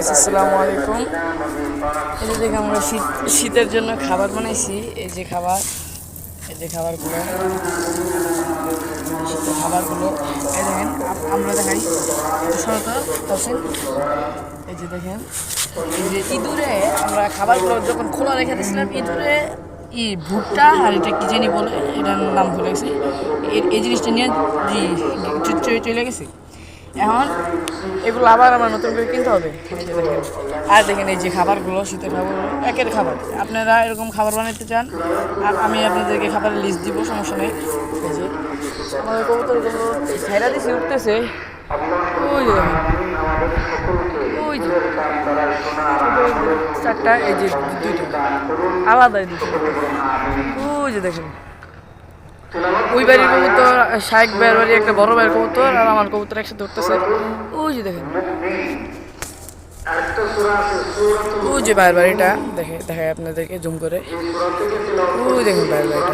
Guys, আসসালামু আলাইকুম। এই যে দেখে আমরা শীতের জন্য খাবার বানাইছি। এই যে খাবারগুলো শীতের খাবারগুলো এই দেখেন, আমরা দেখাই সরকার। এই যে দেখেন, এই যে ইঁদুরে আমরা খাবারগুলো যখন খোলা রেখে দিয়েছিলাম, ইঁদুরে ভুট্টা আর এটা কি জানি বলে, এটার নাম ভুলে গেছি। এই জিনিসটা নিয়ে চলে গেছি। এখন এগুলো আবার আমার নতুন করে কিনতে হবে। এই যে দেখেন, আর দেখেন এই যে খাবারগুলো, শীতের খাবারগুলো একের খাবার। আপনারা এরকম খাবার বানাতে চান আর আমি আপনাদেরকে খাবারের লিস্ট দিব, সমস্যা নেই। এই যে আমাদের কবুতরগুলো ছেড়া দিছি, উঠতেছে। ওই যে ওই যে চারটা, এই যে দুইটা আলাদাই দিচ্ছে। ওই যে দেখেন, ওই বাড়ির কবুতর, শাইক ভাইয়ের বাড়ি একটা বড় ভাইয়ের কবুতর আর আমার কবুতর একসাথে উঠতেছে। ওই যে দেখেন, ওই যে ভাইয়ের বাড়িটা দেখায় আপনাদেরকে জুম করে। ওই দেখুন ভাইয়ের বাড়িটা।